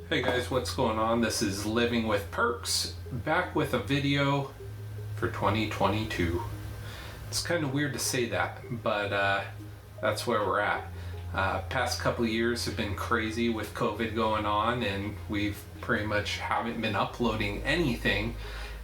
Hey guys, what's going on? This is Living with Perks, back with a video for 2022. It's kind of weird to say that, but that's where we're at. Past couple years have been crazy with COVID going on, and we've pretty much haven't been uploading anything,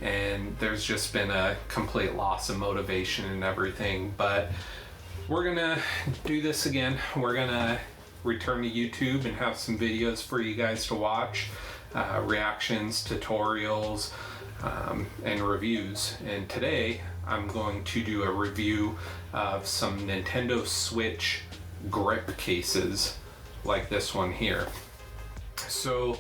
and there's just been a complete loss of motivation and everything. But we're gonna do this again. We're gonna return to YouTube and have some videos for you guys to watch, reactions, tutorials, and reviews. And today I'm going to do a review of some Nintendo Switch grip cases like this one here. So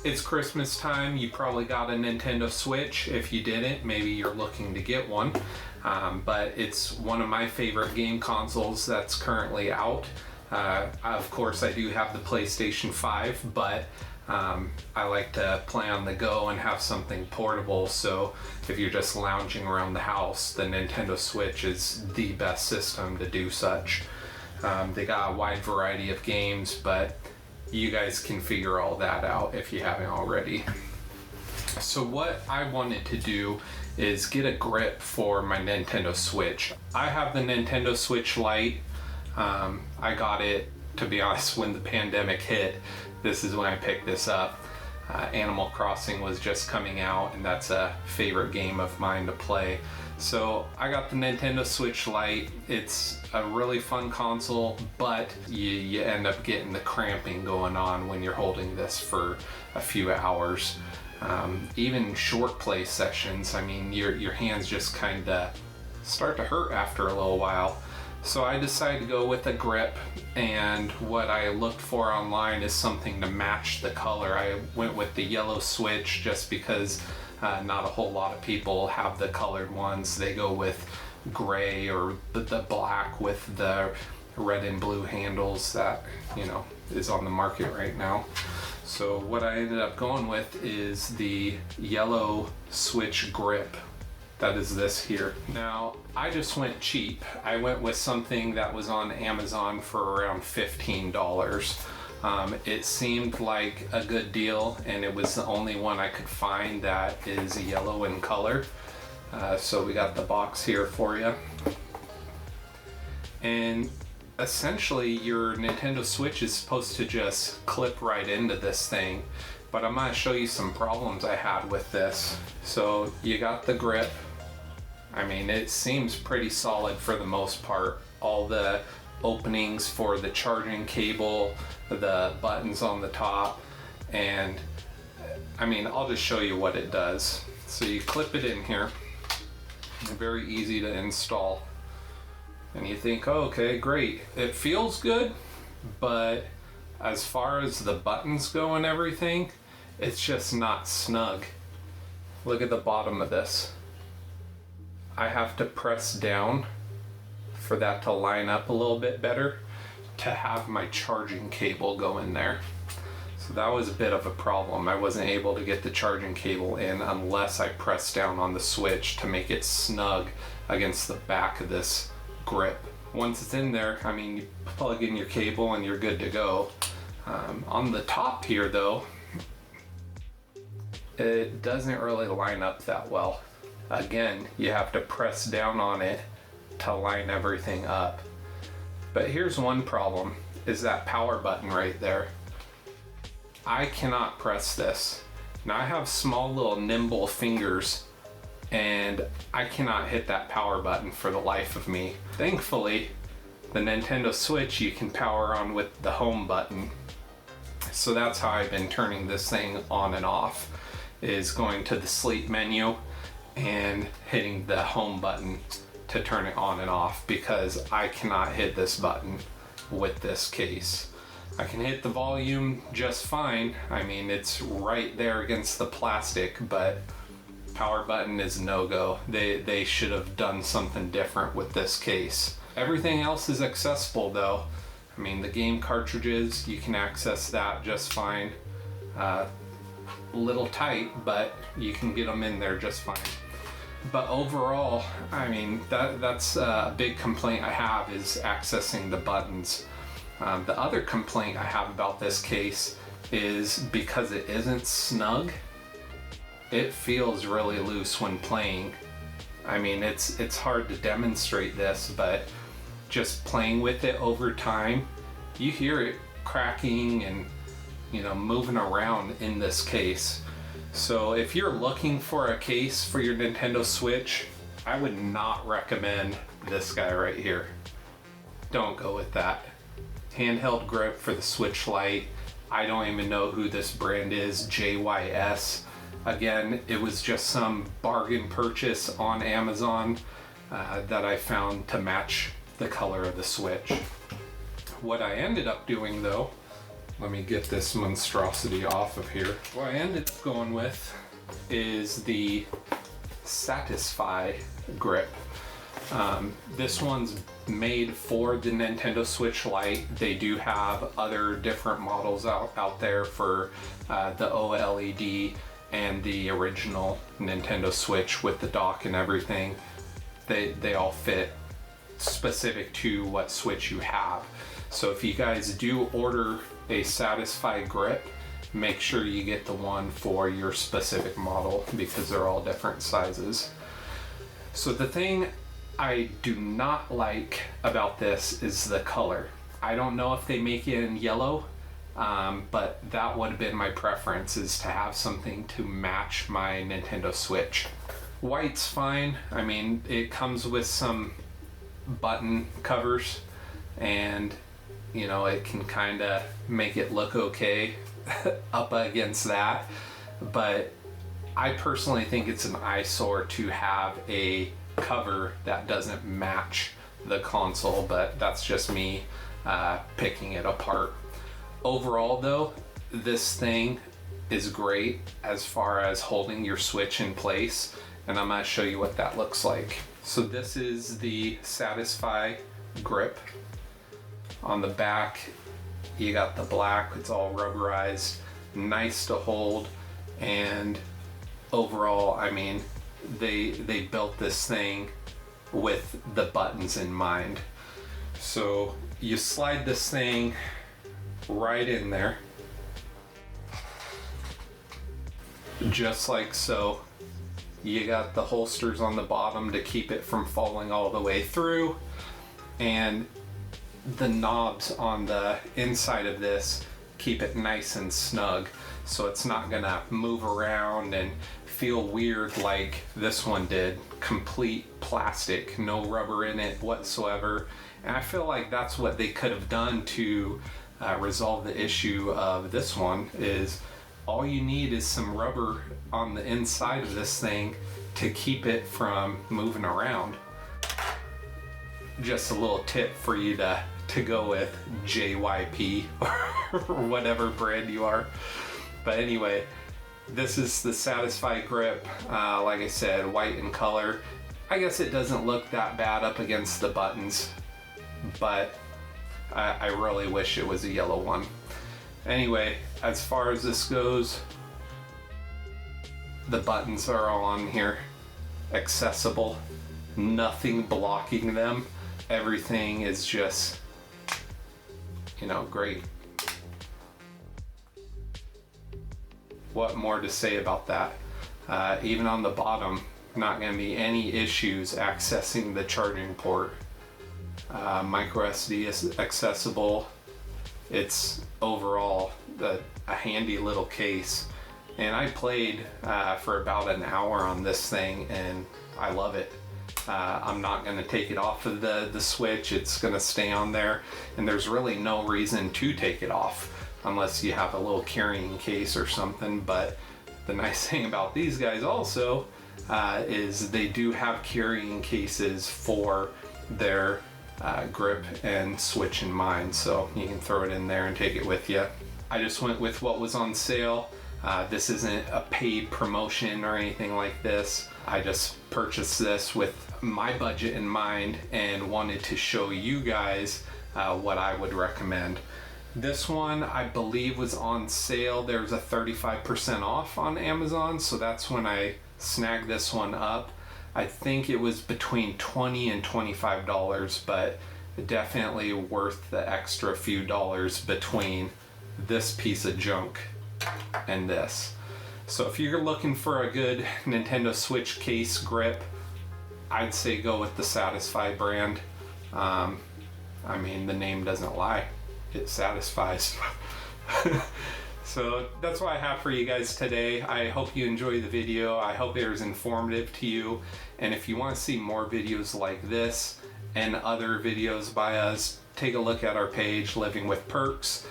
it's Christmas time. You probably got a Nintendo Switch. If you didn't, maybe you're looking to get one. But it's one of my favorite game consoles that's currently out. Of course, I do have the PlayStation 5, but I like to play on the go and have something portable. So if you're just lounging around the house, the Nintendo Switch is the best system to do such. They got a wide variety of games, but you guys can figure all that out if you haven't already. So what I wanted to do is get a grip for my Nintendo Switch. I have the Nintendo Switch Lite. I got it, to be honest, when the pandemic hit. This is when I picked this up. Animal Crossing was just coming out, and that's a favorite game of mine to play. So I got the Nintendo Switch Lite. It's a really fun console, but you end up getting the cramping going on when you're holding this for a few hours. Even short play sessions, I mean, your hands just kind of start to hurt after a little while. So I decided to go with a grip, and what I looked for online is something to match the color. I went with the yellow Switch just because not a whole lot of people have the colored ones. They go with gray or the black with the red and blue handles that, you know, is on the market right now. So what I ended up going with is the yellow Switch grip. That is this here. Now, I just went cheap. I went with something that was on Amazon for around $15. It seemed like a good deal, and it was the only one I could find that is yellow in color. So we got the box here for you. And essentially, your Nintendo Switch is supposed to just clip right into this thing. But I'm gonna show you some problems I had with this. So you got the grip. I mean, it seems pretty solid for the most part. All the openings for the charging cable, the buttons on the top, and I mean, I'll just show you what it does. So you clip it in here, very easy to install. And you think, oh, okay, great. It feels good, but as far as the buttons go and everything, it's just not snug. Look at the bottom of this. I have to press down for that to line up a little bit better to have my charging cable go in there. So that was a bit of a problem. I wasn't able to get the charging cable in unless I pressed down on the Switch to make it snug against the back of this grip. Once it's in there, I mean, you plug in your cable and you're good to go. On the top here though, it doesn't really line up that well. Again, you have to press down on it to line everything up. But here's one problem, is that power button right there. I cannot press this. Now I have small little nimble fingers, and I cannot hit that power button for the life of me. Thankfully, the Nintendo Switch you can power on with the home button. So that's how I've been turning this thing on and off, is going to the sleep menu and hitting the home button to turn it on and off, because I cannot hit this button with this case. I can hit the volume just fine. I mean, it's right there against the plastic, but power button is no-go. They should have done something different with this case. Everything else is accessible though. I mean, the game cartridges, you can access that just fine. A little tight, but you can get them in there just fine. But overall, I mean, that's a big complaint I have, is accessing the buttons. The other complaint I have about this case is because it isn't snug, it feels really loose when playing. I mean, it's hard to demonstrate this, but just playing with it over time, you hear it cracking and, you know, moving around in this case. So if you're looking for a case for your Nintendo Switch, I would not recommend this guy right here. Don't go with that. Handheld grip for the Switch Lite. I don't even know who this brand is, JYS. Again, it was just some bargain purchase on Amazon that I found to match the color of the Switch. What I ended up doing though, let me get this monstrosity off of here. What I ended up going with is the Satisfy grip. This one's made for the Nintendo Switch Lite. They do have other different models out there for the OLED and the original Nintendo Switch with the dock and everything. They all fit specific to what Switch you have. So if you guys do order a Satisfy grip, make sure you get the one for your specific model because they're all different sizes. So the thing I do not like about this is the color. I don't know if they make it in yellow, but that would have been my preference, is to have something to match my Nintendo Switch. White's fine. I mean, it comes with some button covers and, you know, it can kind of make it look okay up against that. But I personally think it's an eyesore to have a cover that doesn't match the console, but that's just me picking it apart. Overall though, this thing is great as far as holding your Switch in place, and I'm going to show you what that looks like. So this is the Satisfy grip. On the back you got the black, it's all rubberized, nice to hold, and overall, I mean, they built this thing with the buttons in mind. So you slide this thing right in there, just like so. You got the holsters on the bottom to keep it from falling all the way through, and the knobs on the inside of this keep it nice and snug, so it's not gonna move around and feel weird like this one did. Complete plastic, no rubber in it whatsoever. And I feel like that's what they could have done to resolve the issue of this one. Is all you need is some rubber on the inside of this thing to keep it from moving around. Just a little tip for you to go with, JYP or whatever brand you are. But anyway, this is the Satisfy grip. Like I said, white in color. I guess it doesn't look that bad up against the buttons, but I really wish it was a yellow one. Anyway, as far as this goes, the buttons are all on here, accessible, nothing blocking them. Everything is just, you know, great. What more to say about that? Even on the bottom, not going to be any issues accessing the charging port. Micro SD is accessible. It's overall a handy little case, and I played for about an hour on this thing and I love it. I'm not going to take it off of the Switch. It's going to stay on there, and there's really no reason to take it off unless you have a little carrying case or something. But the nice thing about these guys also is they do have carrying cases for their grip and Switch in mind, so you can throw it in there and take it with you. I just went with what was on sale. This isn't a paid promotion or anything like this. I just purchased this with my budget in mind and wanted to show you guys what I would recommend. This one, I believe, was on sale. There was a 35% off on Amazon, so that's when I snagged this one up. I think it was between $20 and $25, but definitely worth the extra few dollars between this piece of junk and this. So if you're looking for a good Nintendo Switch case grip, I'd say go with the Satisfy brand. I mean, the name doesn't lie. It satisfies. So that's what I have for you guys today. I hope you enjoyed the video. I hope it was informative to you. And if you want to see more videos like this and other videos by us, take a look at our page, Living with Perks.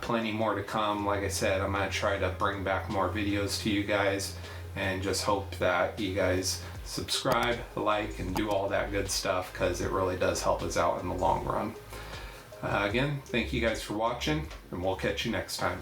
Plenty more to come. Like I said, I'm going to try to bring back more videos to you guys, and just hope that you guys subscribe, like, and do all that good stuff, because it really does help us out in the long run. Again, thank you guys for watching, and we'll catch you next time.